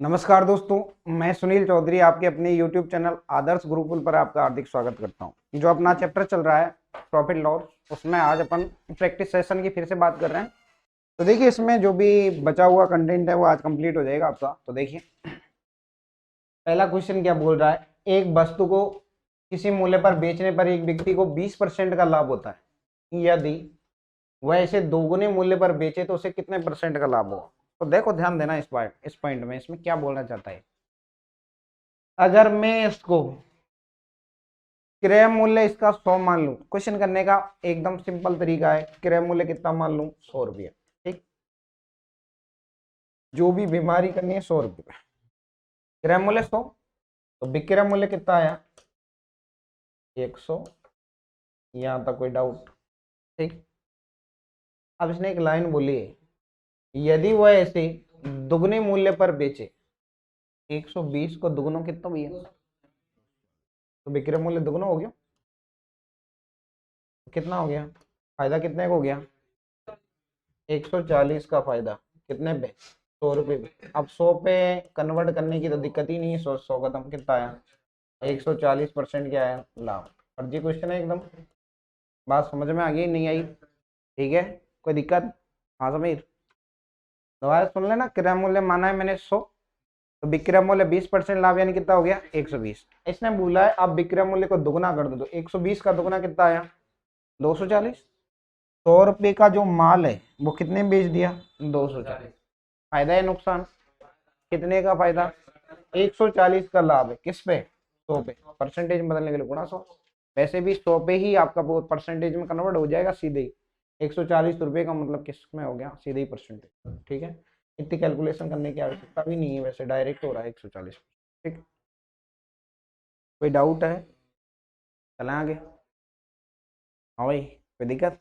नमस्कार दोस्तों, मैं सुनील चौधरी आपके अपने YouTube चैनल आदर्श गुरुकुल पर आपका हार्दिक स्वागत करता हूं। जो अपना चैप्टर चल रहा है प्रॉफिट लॉस, उसमें आज अपन प्रैक्टिस सेशन की फिर से बात कर रहे हैं। तो देखिए, इसमें जो भी बचा हुआ कंटेंट है वो आज कंप्लीट हो जाएगा आपका। तो देखिए, पहला क्वेश्चन क्या बोल रहा है। एक वस्तु को किसी मूल्य पर बेचने पर एक व्यक्ति को 20% का लाभ होता है। यदि वह इसे दोगुने मूल्य पर बेचे तो उसे कितने परसेंट का लाभ होगा। तो देखो, ध्यान देना इस पॉइंट में, इसमें क्या बोलना चाहता है। अगर मैं इसको क्रय मूल्य इसका 100 मान लूं, क्वेश्चन करने का एकदम सिंपल तरीका है। क्रय मूल्य कितना मान लूं? 100 रुपया। ठीक, जो भी बीमारी करनी है 100 रुपये। क्रय मूल्य 100, तो विक्रय मूल्य कितना आया? 100। यहां तक कोई डाउट? ठीक, अब इसने एक लाइन बोली है, यदि वह ऐसे दुगने मूल्य पर बेचे। 120 को दुगनों कितना भैया? तो विक्रय मूल्य दुगना हो गया। कितना हो गया? फायदा कितने का हो गया? 140 का फायदा। कितने पे? 100 रुपये पे। अब 100 पे कन्वर्ट करने की तो दिक्कत ही नहीं है। 100 का दम कितना आया? 140% क्या आया? लाभ। फर्जी क्वेश्चन है एकदम। बात समझ में आ गई? नहीं आई? ठीक है, कोई दिक्कत? हाँ समीर, दोबारा सुन लेना। क्रय मूल्य माना है मैंने 100, तो विक्रय मूल्य 20% लाभ, यानी कितना हो गया? 120। इसने बोला है अब विक्रय मूल्य को दुगना कर दो, तो 120 का दुगना कितना आया? 240। 100 रुपये का जो माल है वो कितने में बेच दिया? 240। फायदा है नुकसान? कितने का फायदा? 140 का लाभ है। किस पे? 100 पे। परसेंटेज में बदलने के लिए गुणा 100। वैसे भी 100 पे ही आपका वो परसेंटेज में कन्वर्ट हो जाएगा सीधे ही। 140 रुपये का मतलब किस में हो गया? सीधे ही परसेंटेज। ठीक है, इतनी कैलकुलेशन करने की आवश्यकता भी नहीं है, वैसे डायरेक्ट हो रहा है 140। ठीक, कोई डाउट है? चलें आगे। हाँ भाई, कोई दिक्कत?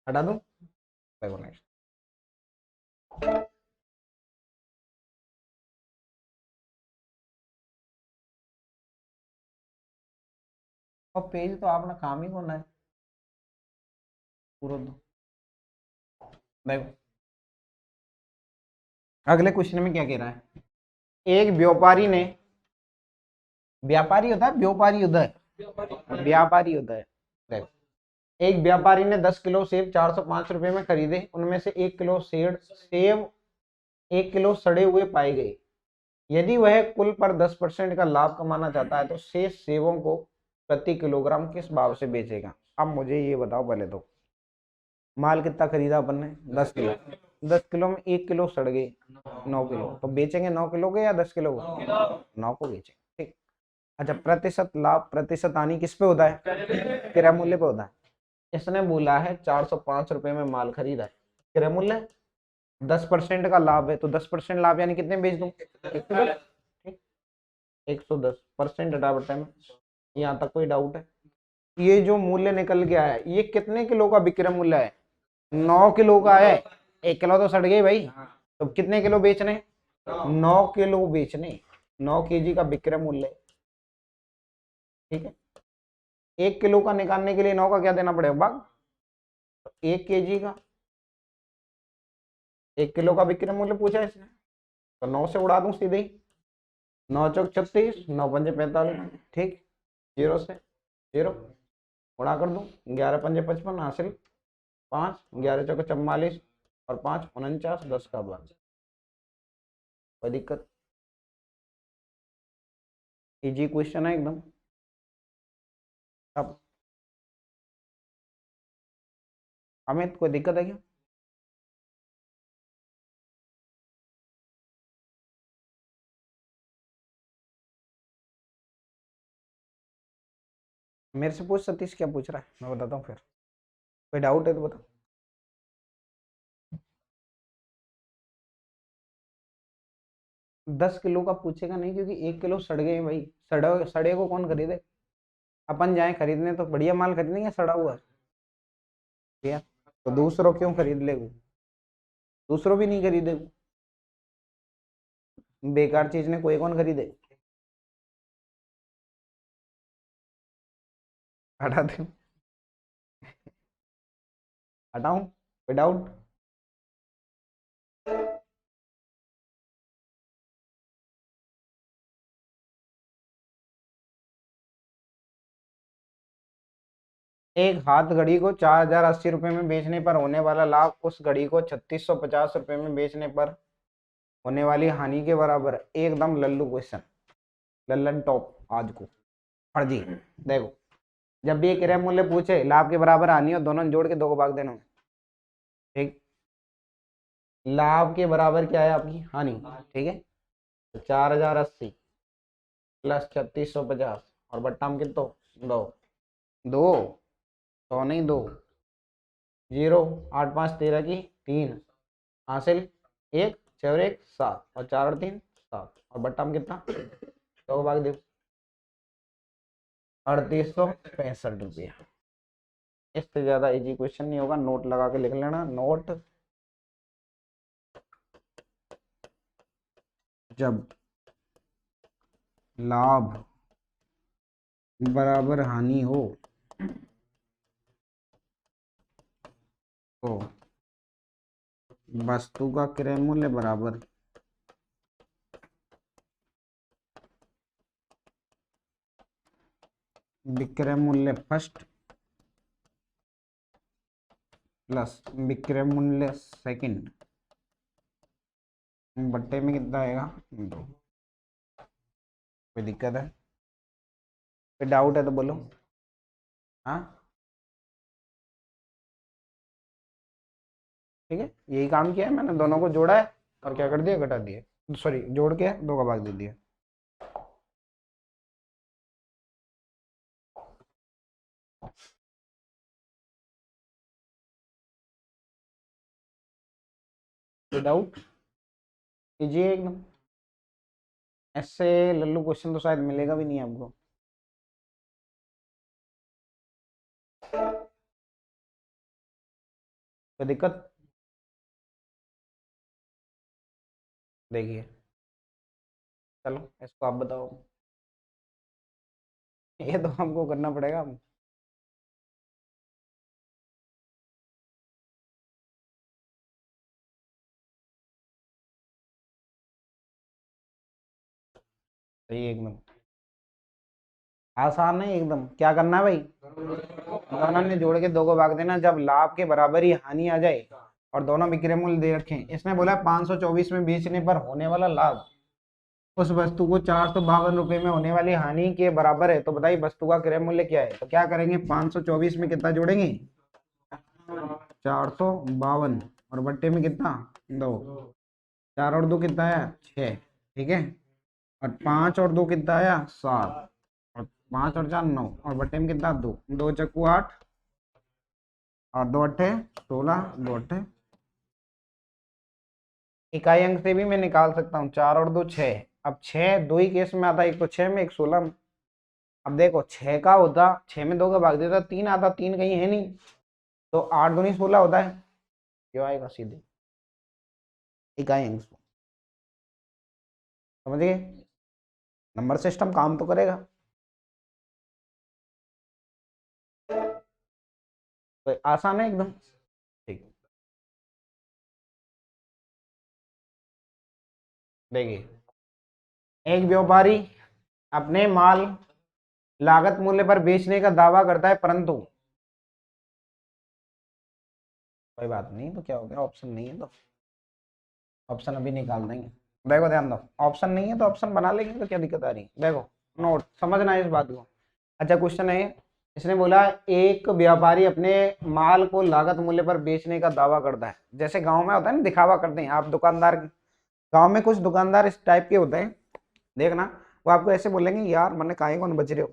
हटा दूं? नेक्स्ट। और पेज तो आपने काम ही करना है पूरा। दो देखो, अगले क्वेश्चन में क्या कह रहा है। एक व्यापारी ने, व्यापारी होता है व्यापारी होता है व्यापारी होता है। देखो, एक व्यापारी ने 10 किलो सेब 405 रुपए में खरीदे। उनमें से 1 किलो सेब 1 किलो सड़े हुए पाए गए। यदि वह कुल पर 10% का लाभ कमाना चाहता है तो शेष सेबों को प्रति किलोग्राम किस भाव से बेचेगा। अब मुझे ये बताओ, पहले तो माल कितना खरीदा अपन ने? 10 किलो। 10 किलो में 1 किलो सड़ गए, 9 किलो। तो बेचेंगे 9 किलो के या 10 किलो को? 9 को बेचेंगे। ठीक, अच्छा, प्रतिशत लाभ, प्रतिशत हानि किस पे होता है? क्रय मूल्य पे होता है। इसने बोला है 405 रुपए में माल खरीदा है, क्रय मूल्य 10% का लाभ है, तो 10% लाभ यानी कितने बेच दूं? 110। ठीक, 110% हटा बटा में। यहाँ तक कोई डाउट है? ये जो मूल्य निकल गया है, ये कितने किलो का विक्रय मूल्य है? 9 किलो का है। 1 किलो तो सड़ गई भाई, तो कितने किलो बेचने? 9 किलो बेचने। 9 केजी का विक्रय मूल्य। ठीक है, 1 किलो का निकालने के लिए 9 का क्या देना पड़ेगा भाग? तो 1 केजी का, 1 किलो का विक्रय मूल्य पूछा इसने, तो 9 से उड़ा दूं सीधे ही। 9 चौक 36, 9 पंजे 45। ठीक, जीरो से जीरो उड़ा कर दूं। 11 पंजे 55 हासिल 5, 11 चौके 44 और 5 49, 10 का भाग। कोई दिक्कत? इजी क्वेश्चन है एकदम। अब अमित, कोई दिक्कत है क्या? मेरे से पूछ, सतीश क्या पूछ रहा है मैं बताता हूँ फिर। कोई डाउट है तो बता। 10 किलो का पूछेगा नहीं, क्योंकि 1 किलो सड़ गए भाई। सड़े सड़े को कौन खरीदे? अपन जाए खरीदने तो बढ़िया माल खरीदेंगे, सड़ा हुआ भैया। तो दूसरों क्यों खरीद ले? दूसरों भी नहीं खरीदे, बेकार चीज ने कोई कौन खरीदे? हटा दे, हटाऊं? कोई डाउट? एक हाथ घड़ी को 4080 रुपये में बेचने पर होने वाला लाभ उस घड़ी को 3650 रुपये में बेचने पर होने वाली हानि के बराबर है। एकदम लल्लू क्वेश्चन, लल्लन टॉप आज को। और जी देखो, जब भी एक क्रय मूल्य पूछे लाभ के बराबर हानि और दोनों जोड़ के 2 को भाग देना, ठीक। लाभ के बराबर क्या है आपकी हानि, ठीक है। तो 4080 प्लस 3650 और बट्टा में कितना, 2 2 100 नहीं 2 0 8 5 13 की 3 हासिल 1 6 और 1 7 और 4 और 3 7 और बट्टा में कितना 2 भाग दो 3865 रुपया। इससे ज्यादा इजी क्वेश्चन नहीं होगा, नोट लगा के लिख लेना। नोट, जब लाभ बराबर हानि हो तो वस्तु का क्रय मूल्य बराबर विक्रय मूल्य फर्स्ट प्लस विक्रय मूल्य सेकंड बट्टे में कितना आएगा 2। कोई दिक्कत है, कोई डाउट है तो बोलो। हाँ ठीक है, यही काम किया है मैंने, दोनों को जोड़ा है और क्या कर दिया, घटा दिया, सॉरी जोड़ के 2 का भाग दे दिया। डाउट कीजिए एकदम, ऐसे लल्लू क्वेश्चन तो शायद मिलेगा भी नहीं आपको। कोई दिक्कत, देखिए चलो इसको आप बताओ, ये तो हमको करना पड़ेगा। सही एकदम आसान है एकदम। क्या करना है भाई, दोनों ने जोड़ के 2 को भाग देना। जब लाभ के बराबर ही हानि आ जाए और दोनों विक्रय मूल्य दे रखे हैं, इसने बोला 524 में बेचने पर होने वाला लाभ उस वस्तु को 452 रुपए में होने वाली हानि के बराबर है, तो बताइए वस्तु का क्रय मूल्य क्या है। तो क्या करेंगे, 524 में कितना जोड़ेंगे 452 और बट्टे में कितना 2, 4 और 2 कितना आया 6, ठीक है। और 5 और 2 कितना आया 7 और 5 और 4 9 और बट्टे में कितना 2 2 चक्कू 8 और 2 अट्ठे 16 2 अट्ठे। इकाई अंक से भी मैं निकाल सकता हूँ, 4 और 2 6। अब 6 दो ही केस में आता है, एक तो 6 में एक 16 में। अब देखो 6 का होता 6 में 2 का भाग देता 3 आता, 3 कहीं है नहीं, तो 8 दूनी 16 होता है, क्यों आएगा सीधे इकाई अंक। समझ गए, नंबर सिस्टम काम तो करेगा। तो आसान है एकदम, ठीक। देखिए एक व्यापारी अपने माल लागत मूल्य पर बेचने का दावा करता है, परंतु कोई बात नहीं, तो क्या हो गया, ऑप्शन नहीं है तो ऑप्शन अभी निकाल देंगे। देखो ध्यान दो, ऑप्शन नहीं है तो ऑप्शन बना लेंगे, तो क्या दिक्कत आ रही है। देखो नोट समझना है इस बात को। अच्छा क्वेश्चन है, इसने बोला एक व्यापारी अपने माल को लागत मूल्य पर बेचने का दावा करता है। जैसे गांव में होता है ना, दिखावा करते हैं आप दुकानदार, गांव में कुछ दुकानदार इस टाइप के होते हैं, देखना वो आपको ऐसे बोलेंगे, यार मैंने काहे कौन बच रहे हो,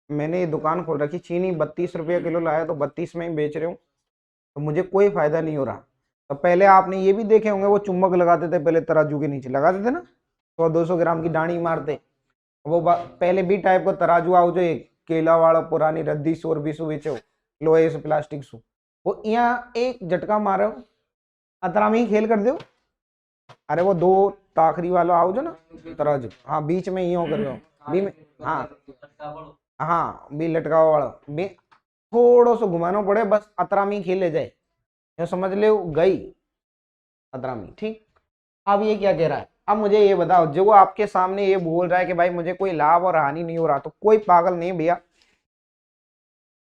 मैंने ये दुकान खोल रखी, चीनी 32 रुपये किलो लाया तो 32 में ही बेच रहे हूँ, तो मुझे कोई फायदा नहीं हो रहा। तो पहले आपने ये भी देखे होंगे, वो चुम्बक लगाते थे पहले, तराजू के नीचे लगाते थे ना, 100-200 ग्राम की डाणी मारते, वो पहले भी टाइप का तराजू आओ जो एक केला वाला पुरानी रद्दी 100 बेचे हो, लोहे से प्लास्टिक सु, वो यहाँ एक झटका मारो अतरा में ही खेल कर दो। अरे वो 2 ताखरी वाला आओ जो ना तराजू, हाँ बीच में यूं कर दो, बी में हाँ हाँ बी लटकाओ वाला बी, थोड़ा सा घुमाना पड़े बस, अतरा में ही खेले जाए, जो समझ ले गई अतरा में, ठीक। अब ये क्या कह रहा है, अब मुझे ये बताओ, जो वो आपके सामने ये बोल रहा है कि भाई मुझे कोई लाभ और हानि नहीं हो रहा, तो कोई पागल नहीं भैया,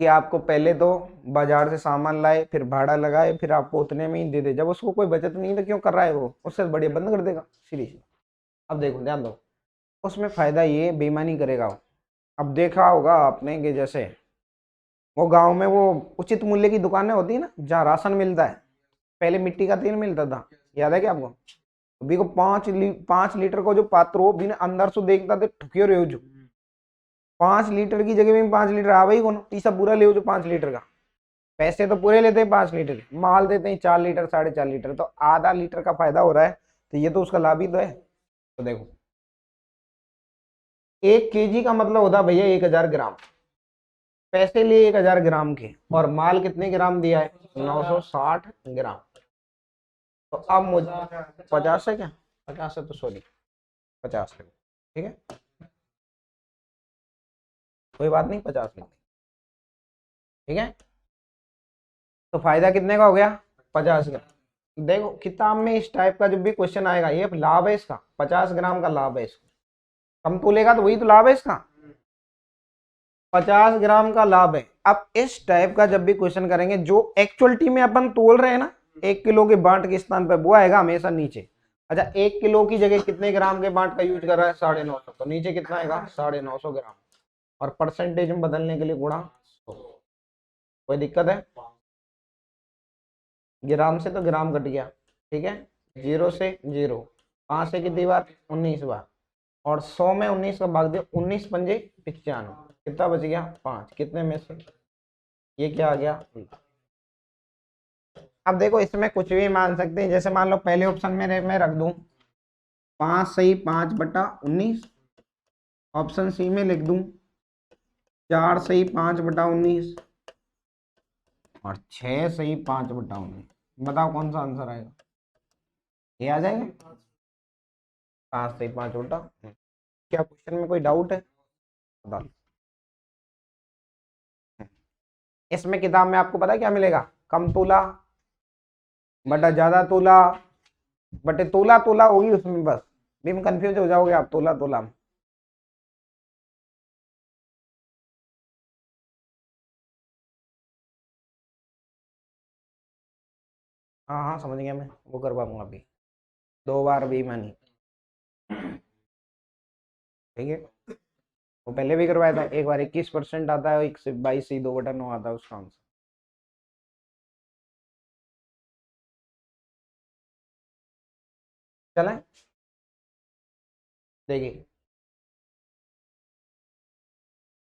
कि आपको पहले तो बाजार से सामान लाए, फिर भाड़ा लगाए, फिर आपको उतने में ही दे दे। जब उसको कोई बचत नहीं तो क्यों कर रहा है वो, उससे बढ़िया बंद कर देगा सीरीज। अब देखो ध्यान दो, उसमें फायदा ये बेईमानी करेगा वो। अब देखा होगा आपने कि जैसे वो गांव में वो उचित मूल्य की दुकानें होती है ना, जहाँ राशन मिलता है, पहले मिट्टी का तेल मिलता था, याद है क्या आपको? अभी को 5 लीटर का जो पात्र हो, बिना अंदर से देखता थे ठुकियो रहे हो जो 5 लीटर की जगह में 5 लीटर आ भाई कौन तीसरा पूरा ले जो 5 लीटर का। पैसे तो पूरे लेते हैं 5 लीटर, माल देते हैं 4 लीटर 4.5 लीटर, तो आधा लीटर का फायदा हो रहा है, तो ये तो उसका लाभ ही तो है। तो देखो 1 kg का मतलब होता है भैया 1000 ग्राम, पैसे लिए 1000 ग्राम के, और माल कितने ग्राम दिया है? 960 ग्राम। तो अब मुझे 50 है क्या? 50 है तो सॉरी 50 है, ठीक है कोई बात नहीं, 50 है, ठीक है। तो फायदा कितने का हो गया? 50 का। देखो किताब में इस टाइप का जब भी क्वेश्चन आएगा, ये लाभ है इसका, 50 ग्राम का लाभ है इसका, कम तोलेगा तो वही तो लाभ है इसका, 50 ग्राम का लाभ है। अब इस टाइप का जब भी क्वेश्चन करेंगे, जो एक्चुअलिटी में अपन तोल रहे हैं ना 1 किलो के बांट के स्थान पे, वो आएगा हमेशा नीचे। अच्छा 1 किलो की जगह कितने ग्राम के बांट का यूज कर रहा है? 950, तो नीचे कितना आएगा? 950 ग्राम, और परसेंटेज में बदलने के लिए गुणा 100। कोई दिक्कत है? ग्राम से तो ग्राम कट गया, ठीक है, 0 से 0, 5 से कितनी बार? 19 बार, और 100 में 19 का भाग दिया, 19 पंजे 95, कितना बच गया? 5, कितने में से? ये क्या आ गया? अब देखो इसमें कुछ भी मान सकते हैं, जैसे मान लो पहले ऑप्शन में मैं रख दूं 5 सही 5/19, ऑप्शन सी में लिख दूं 4 सही 5/19, और 6 सही 5/19। बताओ कौन सा आंसर आएगा? ये आ जाएगा 5 सही 5 उल्टा। क्या क्वेश्चन में कोई डाउट है? बता। इसमें किताब में आपको पता है क्या मिलेगा? कम तोला बटा ज्यादा तोला बटे तोला तोला होगी उसमें, बस भी में कंफ्यूज हो जाओगे आप तोला तोला में। हाँ हाँ समझ गया मैं, वो करवाऊंगा अभी 2 बार बेईमानी, ठीक है। वो पहले भी करवाया था, एक बार 21% आता है, एक से 22 से 2/9 आता है उसका आंसर। चले देखिए,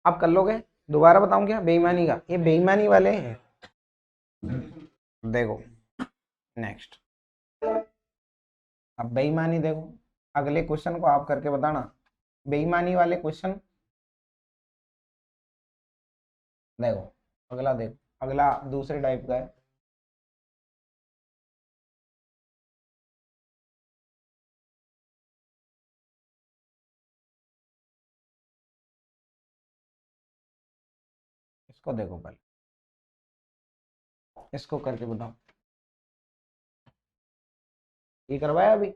आप कर लोगे? दोबारा बताऊं क्या बेईमानी का? ये बेईमानी वाले हैं, देखो नेक्स्ट। अब बेईमानी देखो, अगले क्वेश्चन को आप करके बताना, बेईमानी वाले क्वेश्चन देखो। अगला देखो, अगला दूसरे टाइप का है। इसको देखो पहले, इसको करके बताओ। ये करवाया अभी?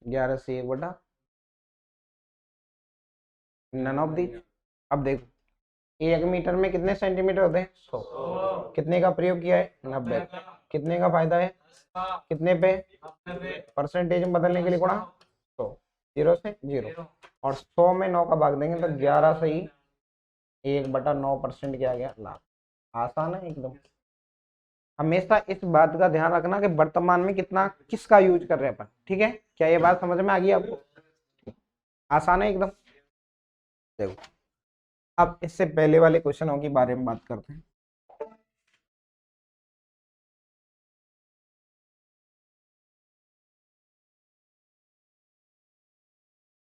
11 से 1/, नन ऑफ दी। अब देखो 1 मीटर में कितने सेंटीमीटर होते हैं? 100। कितने का प्रयोग किया है? 90। कितने का फायदा है? कितने पे? परसेंटेज में बदलने के लिए गुणा 100, 0 से 0, और 100 में 9 का भाग देंगे तो 11 सही 1/9% क्या आ गया? लाभ। आसान है एकदम। हमेशा इस बात का ध्यान रखना कि वर्तमान में कितना किसका यूज कर रहे हैं अपन, ठीक है। क्या ये बात समझ में आ गई आपको? आसान है एकदम। देखो अब इससे पहले वाले क्वेश्चनों के बारे में बात करते हैं।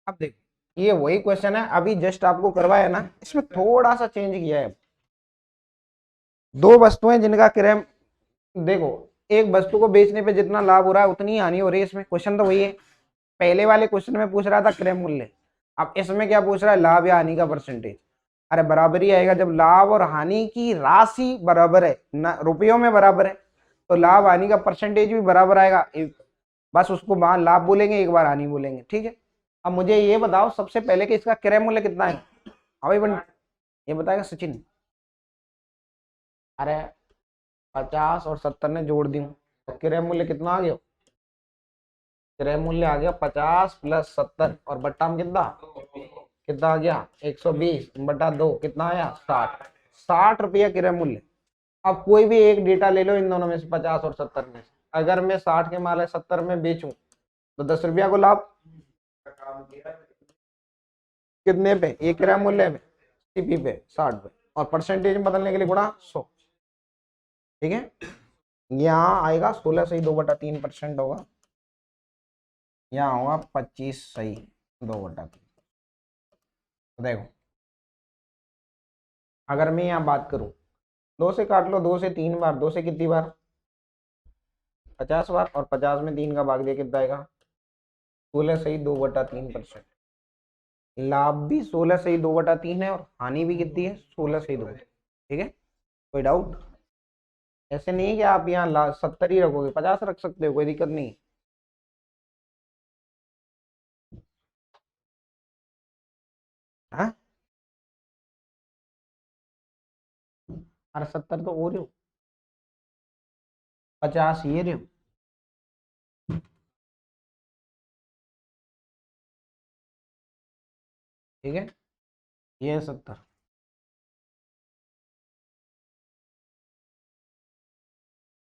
अब देखो ये वही क्वेश्चन है, अभी जस्ट आपको करवाया ना, इसमें थोड़ा सा चेंज किया है। दो वस्तुएं जिनका क्रय, देखो एक वस्तु को बेचने पे जितना लाभ हो रहा है उतनी हानि हो रही है, इसमें क्वेश्चन तो वही है। पहले वाले क्वेश्चन में पूछ रहा था क्रय मूल्य, अब इसमें क्या पूछ रहा है? लाभ या हानि का परसेंटेज। अरे बराबर ही आएगा, जब लाभ और हानि की राशि बराबर है ना, रुपयों में बराबर है, तो लाभ हानि का परसेंटेज भी बराबर आएगा। बस उसको बाहर लाभ बोलेंगे, एक बार हानि बोलेंगे, ठीक है। अब मुझे ये बताओ सबसे पहले कि इसका क्रय मूल्य कितना है। हाँ भाई ये बताएगा सचिन। अरे 50 और 70 ने जोड़ दी तो क्रय मूल्य कितना आ गया। क्रय मूल्य आ गया 50 + 70 और बट्टा में कितना कितना आ गया 120 बटा 2 कितना आया 60। 60 रुपया क्रय मूल्य। अब कोई भी एक डेटा ले लो इन दोनों में से 50 और 70 में से। अगर मैं 60 के माल 70 में बेचूं तो 10 रुपया को लाभ कितने पे, एक क्रय मूल्य पे, सीपी पे 60 पे, और परसेंटेज में बदलने के लिए गुणा 100, ठीक है। यहाँ आएगा 16 सही 2/3% होगा, यहाँ होगा 25 सही 2/3। देखो अगर मैं यहाँ बात करूं 2 से काट लो, 2 से 3 बार, 2 से कितनी बार 50 बार, और 50 में 3 का भाग दिया कितना आएगा 16 सही 2/3%। लाभ भी 16 सही 2/3 है और हानि भी कितनी है 16 सही 2, ठीक है। कोई डाउट। ऐसे नहीं है कि आप यहाँ 70 ही रखोगे, 50 रख सकते हो, कोई दिक्कत नहीं। हाँ अरे 70 तो हो रही हो, 50 ये रही हो, ठीक है। ये 70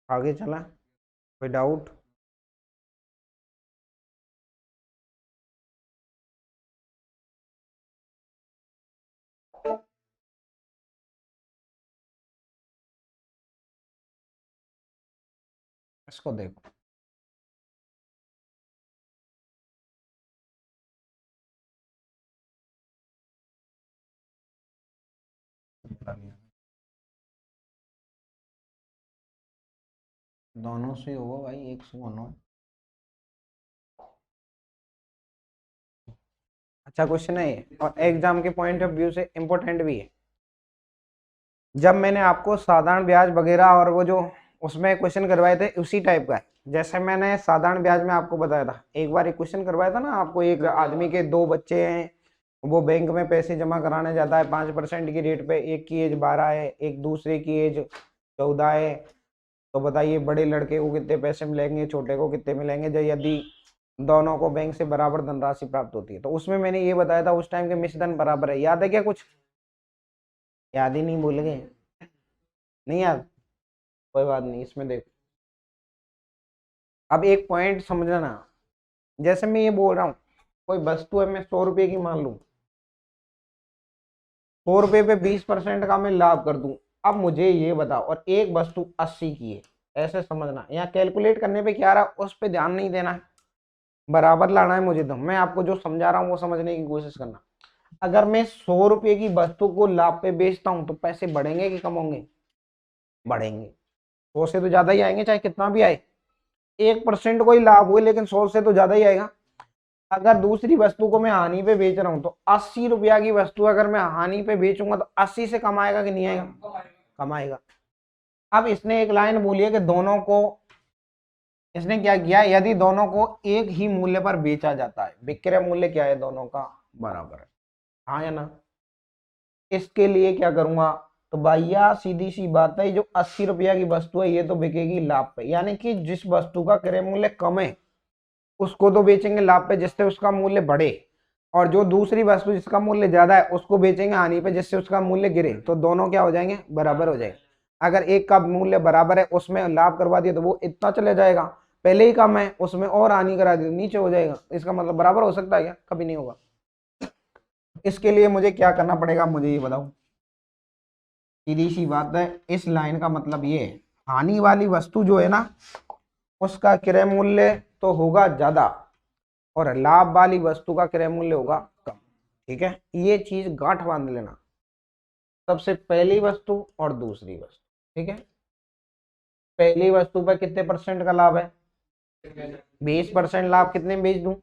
आगे चला, कोई डाउट। इसको देखो दोनों से होगा भाई 109। अच्छा क्वेश्चन है ये, और एग्जाम के पॉइंट ऑफ व्यू से इम्पोर्टेंट भी है। जब मैंने आपको साधारण ब्याज वगैरह और वो जो उसमें क्वेश्चन करवाए थे उसी टाइप का है। जैसे मैंने साधारण ब्याज में आपको बताया था, एक बार एक क्वेश्चन करवाया था ना आपको, एक आदमी के 2 बच्चे हैं, वो बैंक में पैसे जमा कराने जाता है 5% की रेट पे, एक की एज 12 है, एक दूसरे की एज 14 है। तो बताइए बड़े लड़के को कितने पैसे मिलेंगे, छोटे को कितने मिलेंगे, जब यदि दोनों को बैंक से बराबर धनराशि प्राप्त होती है। तो उसमें मैंने ये बताया था उस टाइम के मिश्रधन बराबर है। याद है क्या कुछ, याद ही नहीं, भूल गए, नहीं याद, कोई बात नहीं। इसमें देखो अब एक पॉइंट समझना, जैसे मैं ये बोल रहा हूँ कोई वस्तु है मैं 100 रुपए की मान लूं, 100 रुपए पे 20% का मैं लाभ कर दूं। अब मुझे ये बताओ, और एक वस्तु 80 की है, ऐसे समझना, यहाँ कैलकुलेट करने पे क्या आ रहा है उस पर ध्यान नहीं देना है, बराबर लाना है मुझे। तो मैं आपको जो समझा रहा हूँ वो समझने की कोशिश करना। अगर मैं 100 रुपए की वस्तु को लाभ पे बेचता हूं तो पैसे बढ़ेंगे कि कम होंगे, बढ़ेंगे। 100 से तो ज्यादा ही आएंगे चाहे कितना भी आए, 1% कोई लाभ हुए लेकिन 100 से तो ज्यादा ही आएगा। अगर दूसरी वस्तु को मैं हानि पे बेच रहा हूं तो 80 रुपया की वस्तु अगर मैं हानि पे बेचूंगा तो 80 से कम आएगा कि नहीं आएगा, कम आएगा। अब इसने एक लाइन बोली है कि दोनों को, इसने क्या किया, यदि दोनों को एक ही मूल्य पर बेचा जाता है, विक्रय मूल्य क्या है दोनों का बराबर है, हाँ या ना। इसके लिए क्या करूंगा, तो भैया सीधी सी बात है, जो 80 रुपया की वस्तु है ये तो बिकेगी लाभ पे, यानी कि जिस वस्तु का क्रय मूल्य कम है उसको तो बेचेंगे लाभ पे जिससे उसका मूल्य बढ़े, और जो दूसरी वस्तु जिसका मूल्य ज्यादा है उसको बेचेंगे हानि पे जिससे उसका मूल्य गिरे। तो दोनों क्या हो जाएंगे, बराबर हो जाएंगे। अगर एक का मूल्य बराबर है उसमें लाभ करवा दिया तो वो इतना चले जाएगा, पहले ही कम है उसमें और हानि करा दी तो नीचे हो जाएगा। इसका मतलब बराबर हो सकता है क्या, कभी नहीं होगा। इसके लिए मुझे क्या करना पड़ेगा मुझे ये बताओ, सीधी सी बात है, इस लाइन का मतलब ये है, हानि वाली वस्तु जो है ना उसका क्रय मूल्य तो होगा ज्यादा और लाभ वाली वस्तु का क्रय मूल्य होगा कम, ठीक है। ये चीज गांठ बांध लेना, सबसे पहली वस्तु और दूसरी वस्तु, ठीक है। पहली वस्तु पर कितने परसेंट का लाभ है, 20% लाभ, कितने में बेच दूं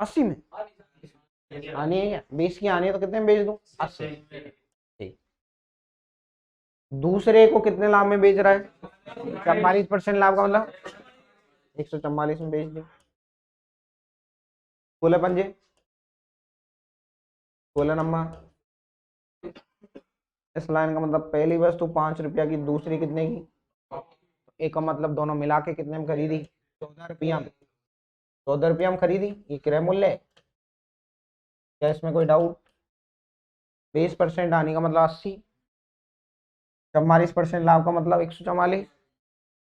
80 में, आनी है क्या 20 की आनी है तो कितने में बेच दूं 80, ठीक। दूसरे को कितने लाभ में बेच रहा है, 44% लाभ का मतलब 144 में बेच दी। 16 पंजे 16 नंबर। इस लाइन का मतलब पहली वस्तु 5 रुपया की, दूसरी कितने की? एक का मतलब दोनों मिला के कितने में खरीदी? 14 रुपया में। 14 रुपया में खरीदी, ये क्रय मूल्य है। क्या इसमें कोई डाउट? 20% आने का मतलब 80, 44% लाभ का मतलब 144।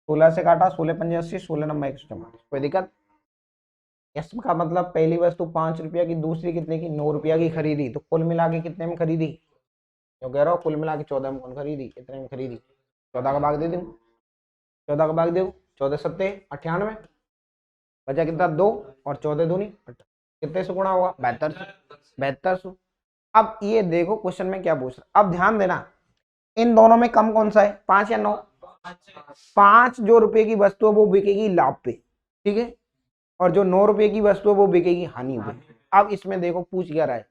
16 से काटा, 16 पंजे 80, 16 नंबर 144। कोई दिक्कत? इसका मतलब पहली वस्तु 5 रुपया की, दूसरी कितने की? 9 रुपया की खरीदी, तो कुल मिला के कितने में खरीदी? जो कह रहा हूँ कुल मिला के 14 में कौन खरीदी? कितने में खरीदी? 14 का भाग दे दूं, 14 का भाग दो, 14 सत्ते 98, बचा कितना? 2, और 14 दूनी कितने से गुणा होगा? 72 से। 72 से। अब ये देखो क्वेश्चन में क्या पूछ रहा, अब ध्यान देना, इन दोनों में कम कौन सा है, 5 या 9? 5 जो रुपए की वस्तु है वो बिकेगी लाभ पे, ठीक है, और जो 9 रुपए की वस्तु है वो बिकेगी हानि पे। अब इसमें देखो पूछ क्या रहा है,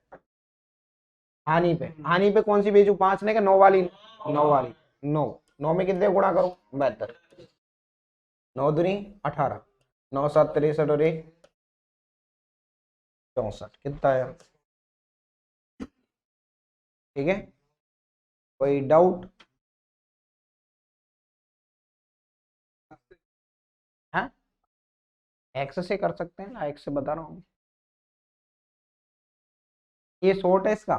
हानि पे। हानि पे कौन सी बेचू, 5 ने, 9 वाली? 9 वाली। 9 में कितने गुणा करो? 72। 9 दूनी 18, 9 7 63 और 1 64, कितना है? ठीक है, कोई डाउट? हाँ, एक्स से कर सकते हैं ना, एक्स से बता रहा हूँ। ये शॉर्ट है इसका,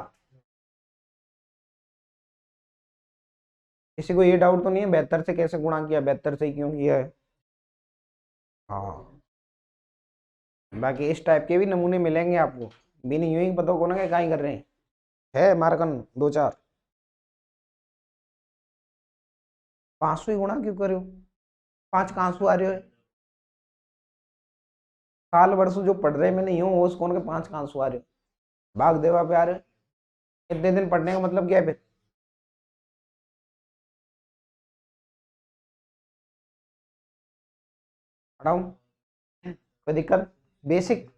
किसी को ये डाउट तो नहीं है 72 से कैसे गुणा किया, 72 से क्यों किया है? हाँ, बाकी इस टाइप के भी नमूने मिलेंगे आपको, भी नहीं यूं ही पता को ना क्या ही कर रहे हैं। है मारकन 2 4 500 ही गुणा क्यों कर रहे हो? 5 कहाँ से आ रहे हो? साल वर्ष जो पढ़ रहे हैं मैंने यूं होश कौन के 5 कहाँ से आ रहे हो? भाग देवा पे आ रहे हो? कितने दिन पढ़ने का मतलब क्या है फिर? पढ़ाऊं? कोई दिक्कत? बेसिक?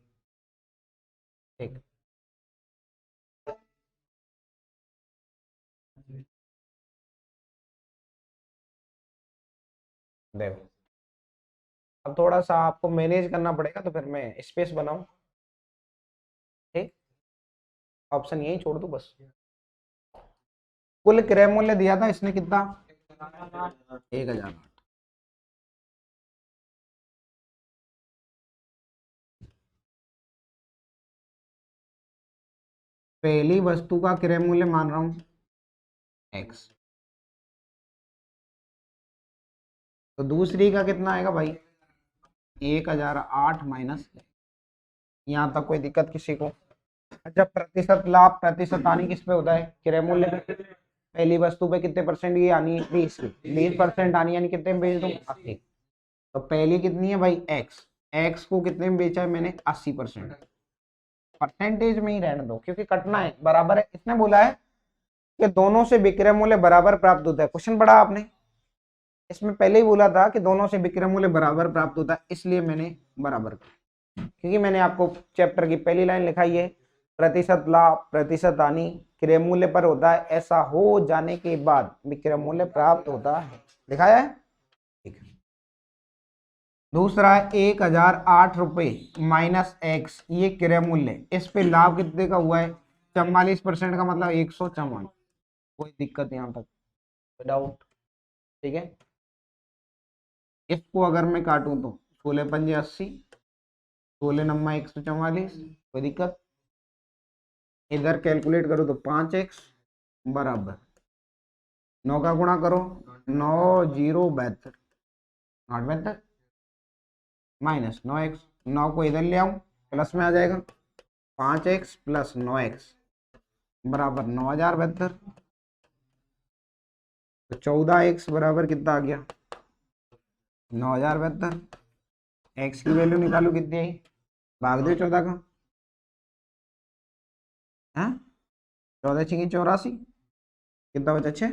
ठीक। देखो, अब थोड़ा सा आपको मैनेज करना पड़ेगा, तो फिर मैं स्पेस बनाऊं। ठीक, ऑप्शन यही छोड़ दूं बस। कुल क्रय मूल्य दिया था इसने कितना? 1000। पहली वस्तु का क्रय मूल्य मान रहा हूं एक्स, तो दूसरी का कितना आएगा भाई? 1008 माइनस। यहाँ तक कोई दिक्कत किसी को? अच्छा, प्रतिशत लाभ, प्रतिशत हानि किस पे होता है? क्रय मूल्य पे। पहली वस्तु पे कितने परसेंट की हानि? 20% हानि, यानी कितने में बेच दूं? 80। तो पहली कितनी है भाई? एक्स। एक्स को कितने में बेचा है मैंने? 80%। परसेंटेज में ही रहने दो क्योंकि कटना है, बराबर है। इसने बोला है कि दोनों से विक्रय मूल्य बराबर प्राप्त होता है। क्वेश्चन पढ़ा आपने? इसमें पहले ही बोला था कि दोनों से विक्रय मूल्य बराबर प्राप्त होता है, इसलिए मैंने बराबर किया। क्योंकि मैंने आपको चैप्टर की पहली लाइन लिखाई है, प्रतिशत लाभ प्रतिशत हानि क्रय मूल्य पर होता है, ऐसा हो जाने के बाद विक्रय मूल्य प्राप्त होता है। दिखाया है? ठीक है। दूसरा है 1008 रुपये माइनस एक्स, ये क्रय मूल्य, इस पे लाभ कितने का हुआ है? 44% का मतलब 154। कोई दिक्कत यहाँ तक? डाउट? ठीक है, इसको अगर मैं काटूं तो 16 पंजे 80, 16 नम्मा 144। कोई दिक्कत? इधर कैलकुलेट करो तो 5x बराबर 9 का गुणा करो, 9 0 72, 8 72 माइनस 9x, 9 को इधर ले आऊं प्लस में आ जाएगा, 5x प्लस 9x बराबर 9072। तो 14x बराबर कितना आ गया? 9072। एक्स की वैल्यू निकालो कितनी आई? भाग दो 14 का। है 14 6 84, कितना बचा? 6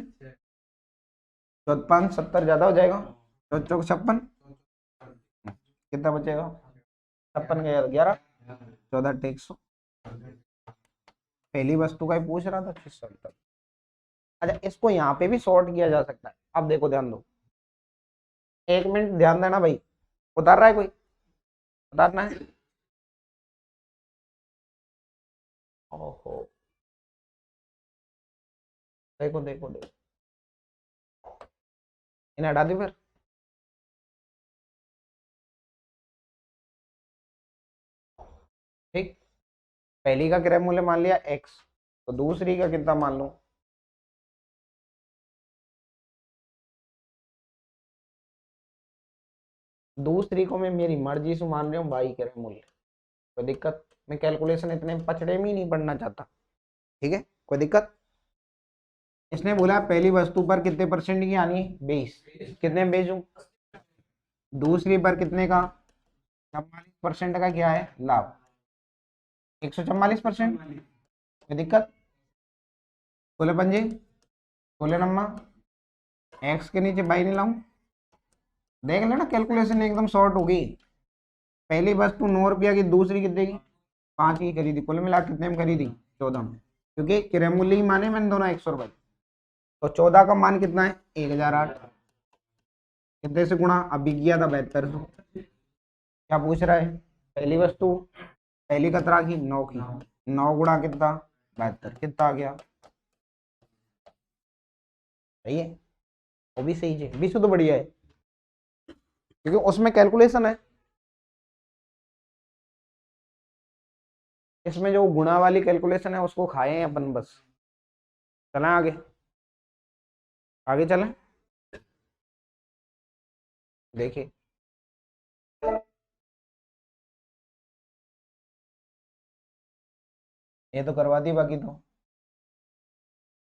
5 70 ज्यादा हो जाएगा, 4 56, कितना बचेगा? 56 का 11, 14 100। पहली वस्तु का ही पूछ रहा था 670। अच्छा, इसको यहाँ पे भी सॉर्ट किया जा सकता है। अब देखो ध्यान दो, 1 मिनट ध्यान देना भाई, उतार रहा है कोई? उतारना है? ओहो, देखो देखो देखो, इन्हें हटा दी फिर। ठीक, पहली का क्रय मूल्य मान लिया x, तो दूसरी का कितना मान लूं? दूसरी को मैं मेरी मर्जी से मान रहा हूँ y क्रय मूल्य, कोई दिक्कत? मैं कैलकुलेशन इतने पचड़े में ही नहीं पढ़ना चाहता, ठीक है, कोई दिक्कत? इसने बोला पहली वस्तु पर कितने परसेंट की आनी है? 20, कितने में बेचूं? दूसरी पर कितने का? 44% का क्या है लाभ? 144%, कोई दिक्कत? बोले पंजे, बोले नम्मा, एक्स के नीचे बाई नहीं लाऊं? देख लेना कैलकुलेशन एकदम शॉर्ट होगी। पहली वस्तु 9 रुपया की, दूसरी कितने की? 5 की खरीदी, कुल मिला कितने में खरीदी? 14 में, क्योंकि क्रय मूल्य ही माने मैंने दोनों 100 रुपए। तो 14 का मान कितना है? 1008, कितने से गुणा? अभी किया था 7200। क्या पूछ रहा है? पहली वस्तु, पहली कतरा की? 9 की, 9 गुणा कितना? 72, कितना आ गया? सही है, वो भी सही है, 20 तो बढ़िया है, क्योंकि उसमें कैलकुलेशन है। इसमें जो गुणा वाली कैलकुलेशन है उसको खाए हैं अपन बस। चलें आगे, आगे चलें, देखिए ये तो करवा दी, बाकी तो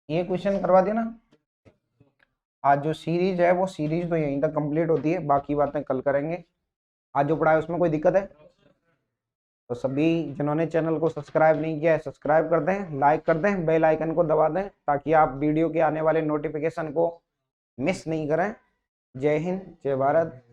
ये क्वेश्चन करवा दिया ना। आज जो सीरीज है वो सीरीज तो यहीं तक कंप्लीट होती है, बाकी बातें कल करेंगे। आज जो पढ़ा है उसमें कोई दिक्कत है? तो सभी जिन्होंने चैनल को सब्सक्राइब नहीं किया है सब्सक्राइब कर दें, लाइक कर दें, बेल आइकन को दबा दें, ताकि आप वीडियो के आने वाले नोटिफिकेशन को मिस नहीं करें। जय हिंद, जय भारत।